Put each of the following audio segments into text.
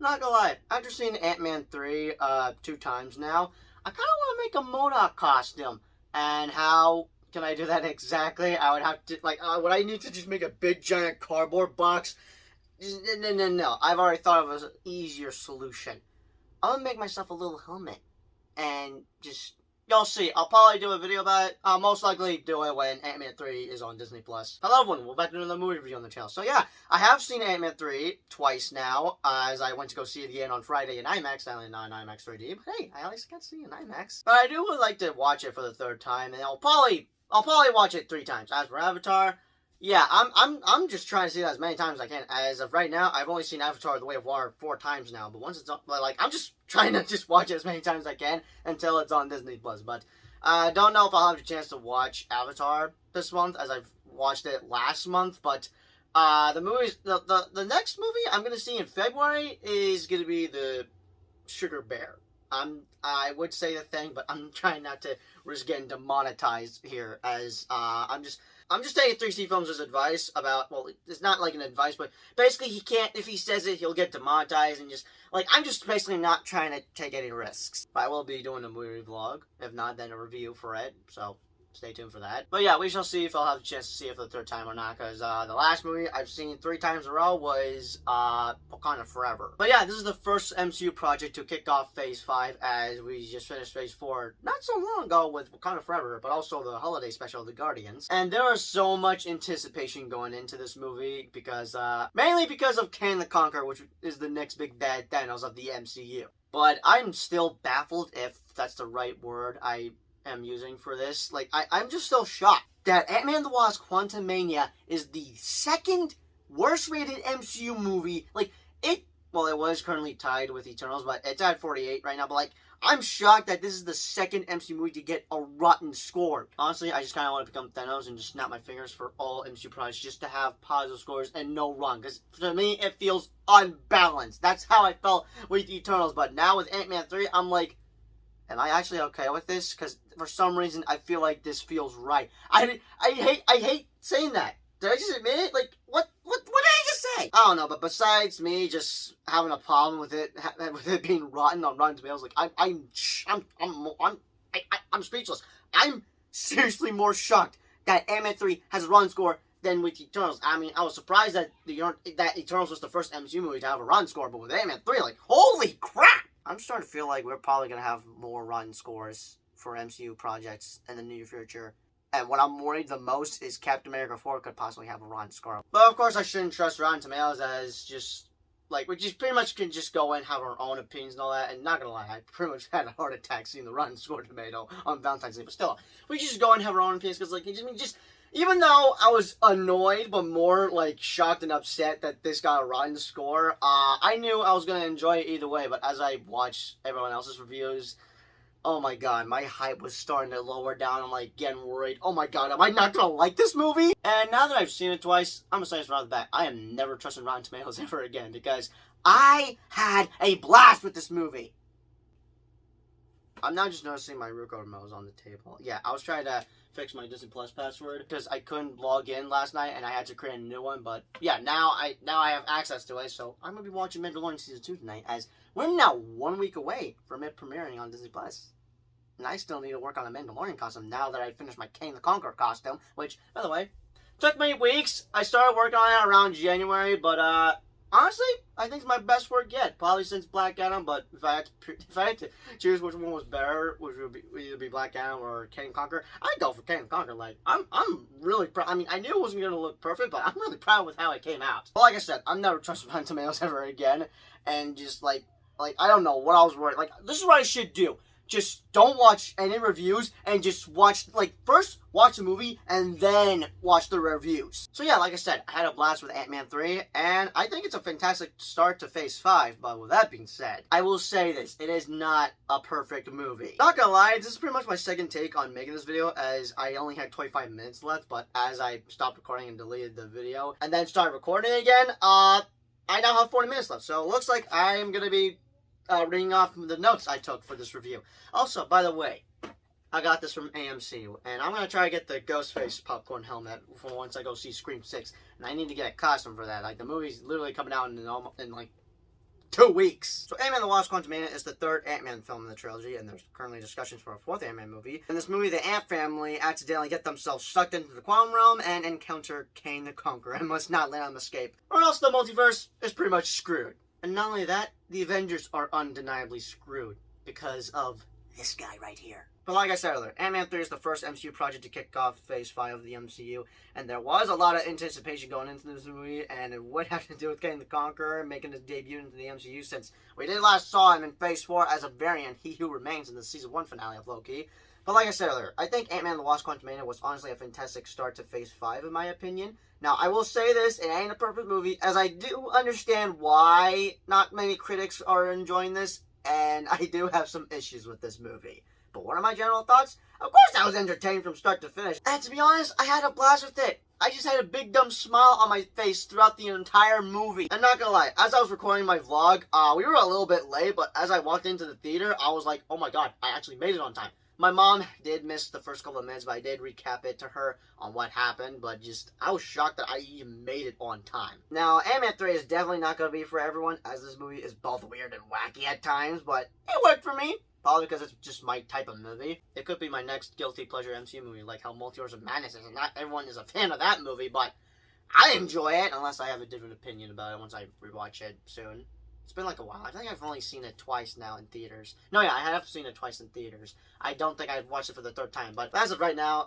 Not gonna lie, after seeing Ant-Man 3 two times now, I kind of want to make a MODOK costume. And how can I do that exactly? I would have to, like, would I need to just make a big giant cardboard box? No. I've already thought of an easier solution. I'm gonna make myself a little helmet. And just, you'll see. I'll probably do a video about it. I'll most likely do it when Ant-Man 3 is on Disney+. Hello everyone, we're back to another movie review on the channel. So yeah, I have seen Ant-Man 3 twice now, as I went to go see it again on Friday in IMAX, only not in IMAX 3D, but hey, I at least got to see it in IMAX. But I do would like to watch it for the third time, and I'll probably watch it 3 times. As for Avatar, yeah, I'm just trying to see that as many times as I can. As of right now, I've only seen Avatar: The Way of Water 4 times now. But once it's on, like, I'm just trying to just watch it as many times as I can until it's on Disney+. But I don't know if I'll have a chance to watch Avatar this month, as I've watched it last month. But the next movie I'm gonna see in February is gonna be the Sugar Bear. I would say the thing, but I'm trying not to risk getting demonetized here, as I'm just taking 3C Films' advice about, well, it's not like an advice, but basically he can't, if he says it, he'll get demonetized, and just, like, I'm just basically not trying to take any risks. But I will be doing a movie vlog, if not, then a review for it, so stay tuned for that. But yeah, we shall see if I'll have a chance to see it for the third time or not, because the last movie I've seen 3 times in a row was Wakanda Forever. But yeah, this is the first MCU project to kick off Phase 5, as we just finished Phase 4 not so long ago with Wakanda Forever, but also the holiday special, The Guardians. And there was so much anticipation going into this movie, because mainly because of Kang the Conqueror, which is the next big bad Thanos of the MCU. But I'm still baffled, if that's the right word I am using for this. Like, I'm just so shocked that Ant-Man and the Wasp: Quantumania is the second worst rated MCU movie. Like, it was currently tied with Eternals, but it's at 48 right now. But like, I'm shocked that this is the second MCU movie to get a rotten score. Honestly, I just kind of want to become Thanos and just snap my fingers for all MCU projects just to have positive scores and no run. Because to me, it feels unbalanced. That's how I felt with Eternals. But now with Ant-Man 3, I'm like, am I actually okay with this? Because for some reason, I feel like this feels right. I hate saying that. Did I just admit it? Like, what did I just say? I don't know, but besides me just having a problem with it being rotten on Rotten Tomatoes, like, I'm speechless. I'm seriously more shocked that Ant-Man 3 has a rotten score than with Eternals. I mean, I was surprised that Eternals was the first MCU movie to have a rotten score, but with Ant-Man 3, like, holy crap! I'm starting to feel like we're probably going to have more rotten scores for MCU projects in the near future. And what I'm worried the most is Captain America 4 could possibly have a rotten score. But of course, I shouldn't trust Rotten Tomatoes, as just, like, we just pretty much can just go in and have our own opinions and all that. And not gonna lie, I pretty much had a heart attack seeing the Rotten Score tomato on Valentine's Day. But still, we just go and have our own opinions, because, like, even though I was annoyed, but more, like, shocked and upset that this got a rotten score, I knew I was going to enjoy it either way. But as I watched everyone else's reviews, oh my god, my hype was starting to lower down. I'm, like, getting worried. Oh my god, am I not going to like this movie? And now that I've seen it twice, I'm going to say this right off the bat, I am never trusting Rotten Tomatoes ever again, because I had a blast with this movie. I'm now just noticing my root code remote is on the table. Yeah, I was trying to fix my Disney Plus password because I couldn't log in last night and I had to create a new one. But yeah, now I have access to it, so I'm gonna be watching Mandalorian Season 2 tonight, as we're now 1 week away from it premiering on Disney Plus. And I still need to work on a Mandalorian costume now that I finished my Kang the Conqueror costume, which, by the way, took me weeks. I started working on it around January, but honestly, I think it's my best work yet, probably since Black Adam. But if I had to choose which one was better, which would either be Black Adam or Kang Conqueror, I'd go for Kang Conqueror. Like, I'm really proud. I mean, I knew it wasn't gonna look perfect, but I'm really proud with how it came out. But like I said, I'm never trusting Rotten Tomatoes ever again, and just like I don't know what I was worried. Like, this is what I should do. Just don't watch any reviews and just watch, like, first watch the movie and then watch the reviews. So yeah, like I said, I had a blast with Ant-Man 3, and I think it's a fantastic start to Phase 5, but with that being said, I will say this, it is not a perfect movie. Not gonna lie, this is pretty much my second take on making this video, as I only had 25 minutes left, but as I stopped recording and deleted the video, and then started recording again, I now have 40 minutes left, so it looks like I'm gonna be reading off the notes I took for this review. Also, by the way, I got this from AMC, and I'm going to try to get the Ghostface popcorn helmet for once I go see Scream 6, and I need to get a costume for that. Like, the movie's literally coming out in like 2 weeks. So Ant-Man the Wasp: Quantumania is the third Ant-Man film in the trilogy, and there's currently discussions for a fourth Ant-Man movie. In this movie, the Ant family accidentally get themselves sucked into the quantum realm and encounter Kane the Conqueror and must not let him escape, or else the multiverse is pretty much screwed. And not only that, the Avengers are undeniably screwed because of this guy right here. But like I said earlier, Ant-Man 3 is the first MCU project to kick off Phase 5 of the MCU, and there was a lot of anticipation going into this movie, and it would have to do with Kane the Conqueror making his debut into the MCU, since we did last saw him in Phase 4 as a variant, He Who Remains, in the Season 1 finale of Loki. But like I said earlier, I think Ant-Man the Wasp: Quantumania was honestly a fantastic start to Phase 5 in my opinion. Now, I will say this, it ain't a perfect movie, as I do understand why not many critics are enjoying this, and I do have some issues with this movie. But what are my general thoughts? Of course I was entertained from start to finish. And to be honest, I had a blast with it. I just had a big dumb smile on my face throughout the entire movie. I'm not gonna lie, as I was recording my vlog, we were a little bit late, but as I walked into the theater, I was like, oh my god, I actually made it on time. My mom did miss the first couple of minutes, but I did recap it to her on what happened, but I was shocked that I even made it on time. Now, Ant-Man 3 is definitely not going to be for everyone, as this movie is both weird and wacky at times, but it worked for me. Probably because it's just my type of movie. It could be my next guilty pleasure MCU movie, like how Multiverse of Madness is, and not everyone is a fan of that movie, but I enjoy it, unless I have a different opinion about it once I rewatch it soon. It's been like a while. I think I've only seen it twice now in theaters. No, yeah, I have seen it twice in theaters. I don't think I've watched it for the third time, but as of right now,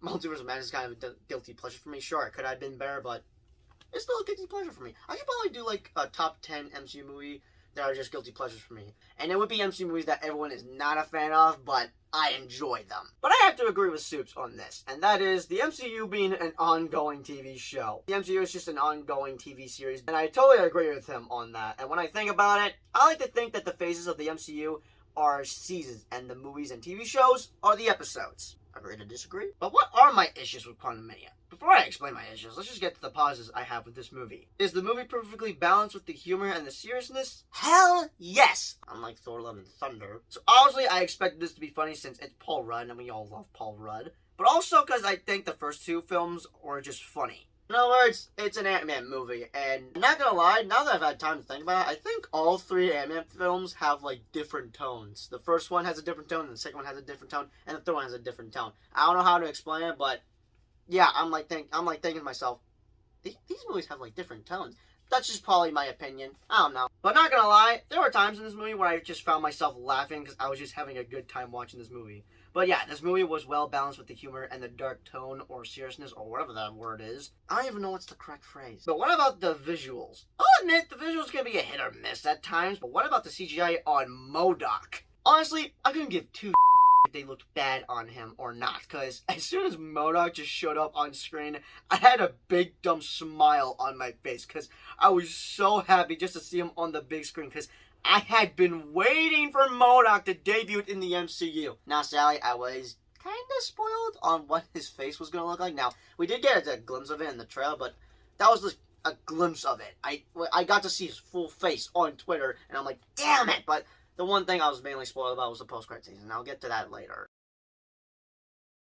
Multiverse of Madness is kind of a guilty pleasure for me. Sure, it could have been better, but it's still a guilty pleasure for me. I should probably do like a top 10 MCU movie that are just guilty pleasures for me. And it would be MCU movies that everyone is not a fan of, but I enjoy them. But I have to agree with Soups on this, and that is the MCU being an ongoing TV show. The MCU is just an ongoing TV series, and I totally agree with him on that. And when I think about it, I like to think that the phases of the MCU are seasons, and the movies and TV shows are the episodes. Agree to disagree? But what are my issues with Quantumania? Before I explain my issues, let's just get to the pauses I have with this movie. Is the movie perfectly balanced with the humor and the seriousness? Hell yes! Unlike Thor: Love and Thunder. So obviously I expected this to be funny since it's Paul Rudd and we all love Paul Rudd. But also because I think the first two films are just funny. In other words, it's an Ant-Man movie, and I'm not gonna lie, now that I've had time to think about it, I think all three Ant-Man films have, like, different tones. The first one has a different tone, and the second one has a different tone, and the third one has a different tone. I don't know how to explain it, but yeah, I'm thinking to myself, these movies have, like, different tones. That's just probably my opinion. I don't know. But not gonna lie, there were times in this movie where I just found myself laughing because I was just having a good time watching this movie. But yeah, this movie was well balanced with the humor and the dark tone or seriousness or whatever that word is. I don't even know what's the correct phrase. But what about the visuals? I'll admit, the visuals can be a hit or miss at times, but what about the CGI on MODOK? Honestly, I couldn't give two if they looked bad on him or not, because as soon as MODOK just showed up on screen, I had a big dumb smile on my face, because I was so happy just to see him on the big screen, because I had been waiting for MODOK to debut in the MCU. Now, Sally, I was kind of spoiled on what his face was going to look like. Now, we did get a glimpse of it in the trailer, but that was just a glimpse of it. I got to see his full face on Twitter, and I'm like, damn it! But the one thing I was mainly spoiled about was the post-credit scene, and I'll get to that later.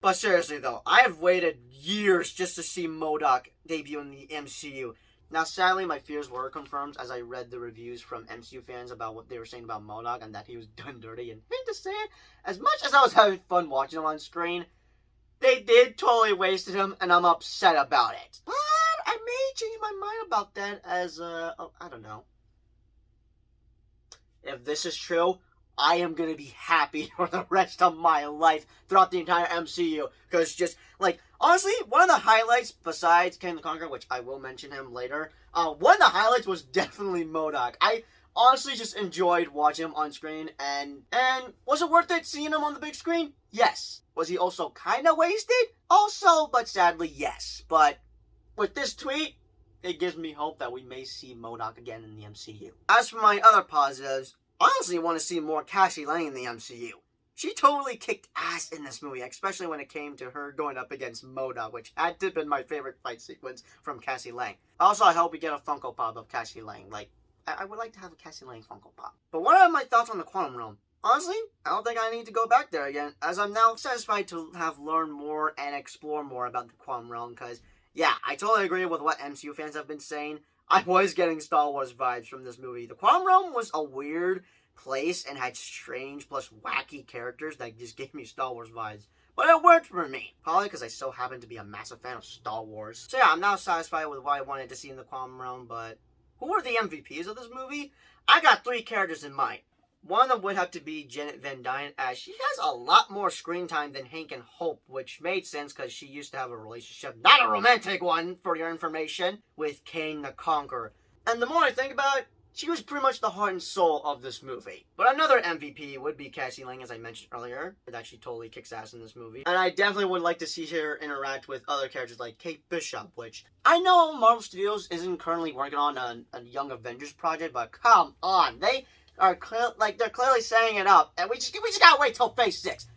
But seriously, though, I have waited years just to see MODOK debut in the MCU. Now, sadly, my fears were confirmed as I read the reviews from MCU fans about what they were saying about MODOK and that he was done dirty. And hate to say it, as much as I was having fun watching him on screen, they did totally wasted him, and I'm upset about it. But I may change my mind about that as, I don't know. If this is true, I am going to be happy for the rest of my life throughout the entire MCU. Because just, like, honestly, one of the highlights, besides Kane the Conqueror, which I will mention him later, one of the highlights was definitely MODOK. I honestly just enjoyed watching him on screen, and was it worth it seeing him on the big screen? Yes. Was he also kind of wasted? Also, but sadly, yes. But with this tweet, it gives me hope that we may see MODOK again in the MCU. As for my other positives, I honestly want to see more Cassie Lang in the MCU. She totally kicked ass in this movie, especially when it came to her going up against MODOK, which had to have been my favorite fight sequence from Cassie Lang. Also, I hope we get a Funko Pop of Cassie Lang. Like, I would like to have a Cassie Lang Funko Pop. But what are my thoughts on the Quantum Realm? Honestly, I don't think I need to go back there again, as I'm now satisfied to have learned more and explore more about the Quantum Realm, because, yeah, I totally agree with what MCU fans have been saying. I was getting Star Wars vibes from this movie. The Quantum Realm was a weird place and had strange plus wacky characters that just gave me Star Wars vibes. But it worked for me. Probably because I so happen to be a massive fan of Star Wars. So yeah, I'm now satisfied with what I wanted to see in the Quantum Realm, but who are the MVPs of this movie? I got 3 characters in mind. One of them would have to be Janet Van Dyne, as she has a lot more screen time than Hank and Hope, which made sense because she used to have a relationship, not a romantic one, for your information, with Kane the Conqueror. And the more I think about it, she was pretty much the heart and soul of this movie. But another MVP would be Cassie Lang, as I mentioned earlier, that she totally kicks ass in this movie. And I definitely would like to see her interact with other characters like Kate Bishop, which I know Marvel Studios isn't currently working on a Young Avengers project, but come on, they are they're clearly setting it up, and we just gotta wait till Phase 6.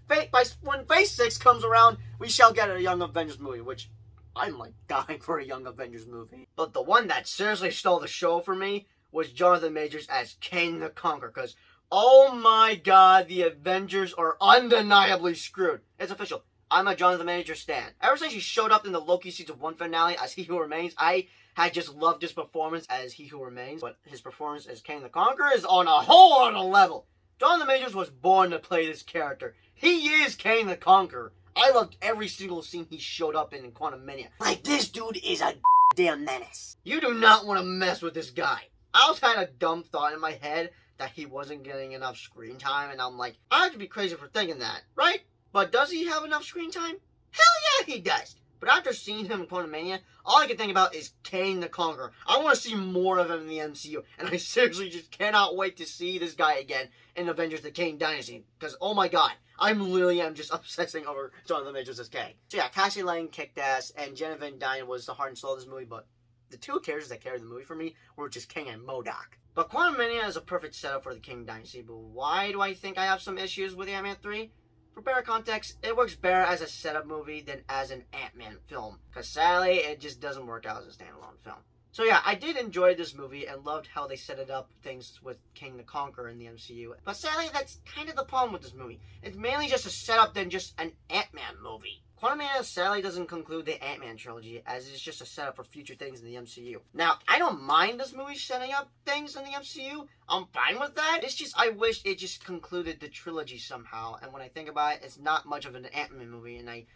When Phase 6 comes around, we shall get a Young Avengers movie, which I'm like dying for a Young Avengers movie. But the one that seriously stole the show for me was Jonathan Majors as Kane the Conqueror, because oh my god, the Avengers are undeniably screwed. It's official. I'm a Jonathan Majors stan. Ever since he showed up in the Loki Season 1 finale as He Who Remains, I had just loved his performance as He Who Remains, but his performance as Kane the Conqueror is on a whole other level. Jonathan Majors was born to play this character. He is Kane the Conqueror. I loved every single scene he showed up in Quantumania. Like, this dude is a damn menace. You do not want to mess with this guy. I also had a dumb thought in my head that he wasn't getting enough screen time, and I'm like, I have to be crazy for thinking that, right? But does he have enough screen time? Hell yeah, he does. But after seeing him in Quantumania, all I can think about is Kane the Conqueror. I want to see more of him in the MCU, and I seriously just cannot wait to see this guy again in Avengers: The Kane Dynasty. Because, oh my god, I literally am just obsessing over Jonathan Majors as Kane. So yeah, Cassie Lang kicked ass, and Janet Van Dyne was the heart and soul of this movie, but the 2 characters that carried the movie for me were just King and MODOK. But Quantumania is a perfect setup for the King Dynasty, but why do I think I have some issues with Ant-Man 3? For better context, it works better as a setup movie than as an Ant-Man film, because sadly, it just doesn't work out as a standalone film. So yeah, I did enjoy this movie and loved how they set it up, things with King the Conqueror in the MCU. But sadly, that's kind of the problem with this movie. It's mainly just a setup than just an Ant-Man movie. Quantumania sadly doesn't conclude the Ant-Man trilogy, as it's just a setup for future things in the MCU. Now, I don't mind this movie setting up things in the MCU. I'm fine with that. It's just, I wish it just concluded the trilogy somehow. And when I think about it, it's not much of an Ant-Man movie, and I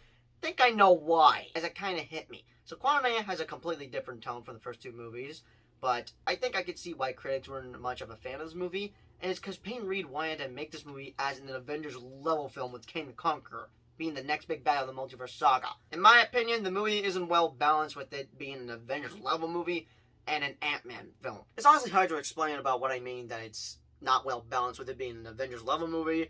think I know why, as it kind of hit me. So Quantumania has a completely different tone from the first 2 movies, but I think I could see why critics weren't much of a fan of this movie, and it's because Peyton Reed wanted to make this movie as an Avengers-level film with Kane the Conqueror being the next big battle of the multiverse saga. In my opinion, the movie isn't well balanced with it being an Avengers-level movie and an Ant-Man film. It's honestly hard to explain about what I mean that it's not well balanced with it being an Avengers-level movie,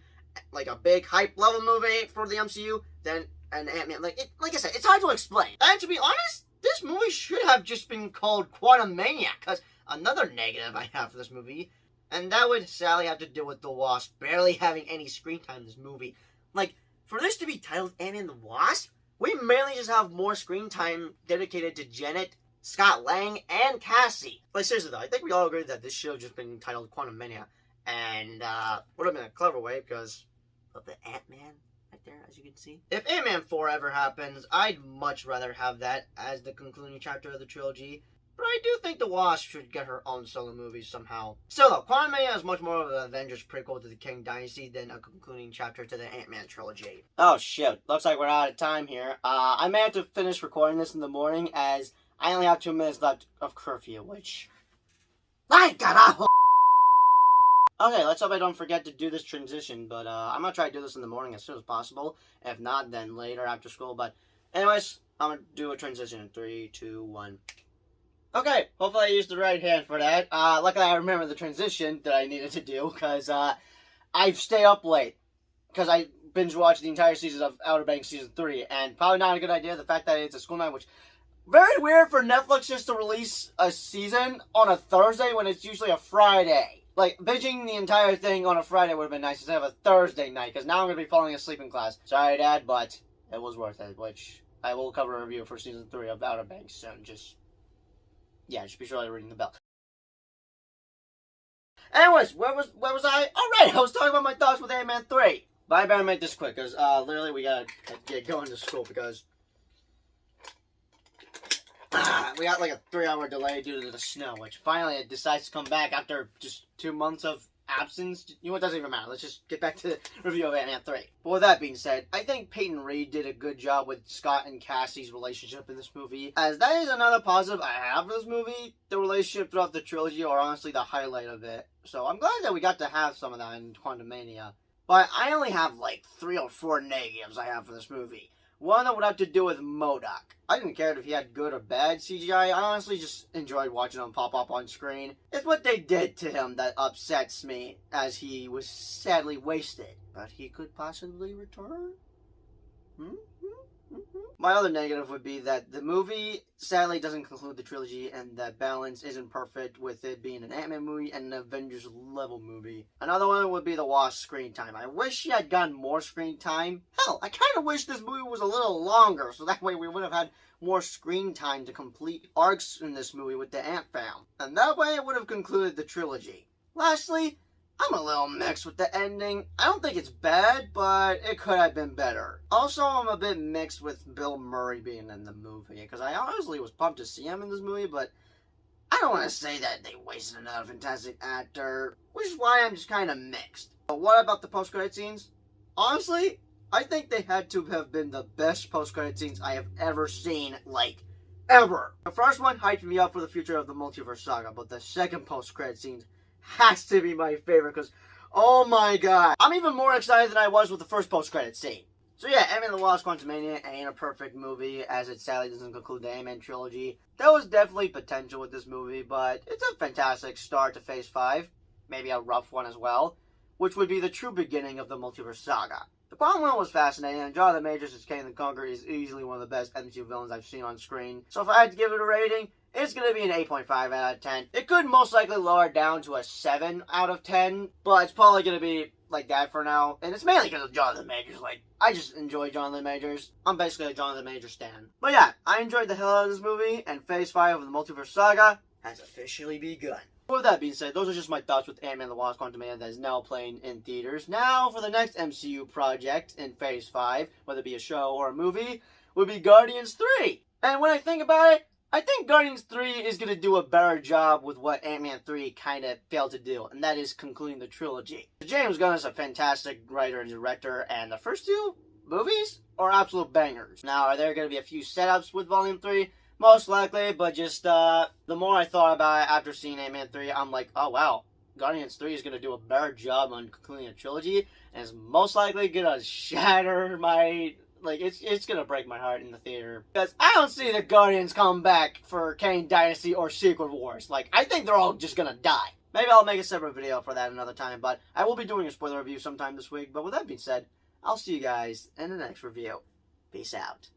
like a big hype-level movie for the MCU, then an Ant-Man. Like I said, it's hard to explain. And to be honest, this movie should have just been called Quantumania, because another negative I have for this movie, and that would sadly have to do with the Wasp barely having any screen time in this movie. Like, for this to be titled Ant-Man and the Wasp, we mainly just have more screen time dedicated to Janet, Scott Lang, and Cassie. Like, seriously though, I think we all agree that this should have just been titled Quantumania, and would have been a clever way because of the Ant-Man right there, as you can see. If Ant-Man 4 ever happens, I'd much rather have that as the concluding chapter of the trilogy. But I do think the Wasp should get her own solo movie somehow. Still though, Quantumania is much more of an Avengers prequel to the King Dynasty than a concluding chapter to the Ant-Man trilogy. Oh shit, looks like we're out of time here. I may have to finish recording this in the morning as I only have 2 minutes left of curfew, which... My God! Okay, let's hope I don't forget to do this transition, but I'm gonna try to do this in the morning as soon as possible. If not, then later after school, but anyways, I'm gonna do a transition in 3, 2, 1... Okay, hopefully I used the right hand for that. Luckily I remember the transition that I needed to do, because I've stayed up late. Because I binge-watched the entire season of Outer Banks Season 3, and probably not a good idea, the fact that it's a school night, which... Very weird for Netflix just to release a season on a Thursday when it's usually a Friday. Like, binging the entire thing on a Friday would have been nice instead of a Thursday night, because now I'm going to be falling asleep in class. Sorry, Dad, but it was worth it, which I will cover a review for Season 3 of Outer Banks soon, yeah, just be sure you're ringing the bell. Anyways, where was I? Alright, I was talking about my thoughts with Ant-Man 3. But I better make this quick, because literally we gotta get going to school, because We got like a 3-hour delay due to the snow, which finally it decides to come back after just 2 months of absence. You know what, doesn't even matter. Let's just get back to the review of Ant-Man 3. But with that being said, I think Peyton Reed did a good job with Scott and Cassie's relationship in this movie, as that is another positive I have for this movie. The relationship throughout the trilogy are honestly the highlight of it. So I'm glad that we got to have some of that in Quantumania. But I only have like 3 or 4 negatives I have for this movie. One that would have to do with MODOK. I didn't care if he had good or bad CGI. I honestly just enjoyed watching him pop up on screen. It's what they did to him that upsets me, as he was sadly wasted. But he could possibly return? My other negative would be that the movie sadly doesn't conclude the trilogy, and that balance isn't perfect with it being an Ant-Man movie and an Avengers level movie. Another one would be the Wasp screen time. I wish she had gotten more screen time. Hell, I kind of wish this movie was a little longer, so that way we would have had more screen time to complete arcs in this movie with the Ant fam. And that way it would have concluded the trilogy. Lastly, I'm a little mixed with the ending. I don't think it's bad, but it could have been better. Also, I'm a bit mixed with Bill Murray being in the movie, because I honestly was pumped to see him in this movie, but I don't want to say that they wasted another fantastic actor, which is why I'm just kind of mixed. But what about the post-credit scenes? Honestly, I think they had to have been the best post-credit scenes I have ever seen, like, ever. The first one hyped me up for the future of the multiverse saga, but the second post-credit scenes has to be my favorite, because, oh my god, I'm even more excited than I was with the first post-credit scene. So yeah, Ant-Man and the Wasp: Quantumania ain't a perfect movie, as it sadly doesn't conclude the Ant-Man trilogy. There was definitely potential with this movie, but it's a fantastic start to Phase 5, maybe a rough one as well, which would be the true beginning of the multiverse saga. The Quantum one was fascinating, and Jonathan Majors as Kang the Conqueror is easily one of the best MCU villains I've seen on screen. So if I had to give it a rating, it's going to be an 8.5 out of 10. It could most likely lower it down to a 7 out of 10, but it's probably going to be like that for now. And it's mainly because of Jonathan Majors. Like, I just enjoy Jonathan Majors. I'm basically a Jonathan Majors stan. But yeah, I enjoyed the hell out of this movie, and Phase 5 of the Multiverse Saga has officially begun. With that being said, those are just my thoughts with Ant-Man and the Wasp: Quantumania that is now playing in theaters. Now, for the next MCU project in Phase 5, whether it be a show or a movie, would be Guardians 3. And when I think about it, I think Guardians 3 is going to do a better job with what Ant-Man 3 kind of failed to do, and that is concluding the trilogy. James Gunn is a fantastic writer and director, and the first 2 movies are absolute bangers. Now, are there going to be a few setups with Volume 3? Most likely, but just, the more I thought about it after seeing Ant-Man 3, I'm like, oh wow, Guardians 3 is going to do a better job on concluding a trilogy, and is most likely going to shatter my, like, it's going to break my heart in the theater. Because I don't see the Guardians come back for Kang Dynasty or Secret Wars. Like, I think they're all just going to die. Maybe I'll make a separate video for that another time, but I will be doing a spoiler review sometime this week. But with that being said, I'll see you guys in the next review. Peace out.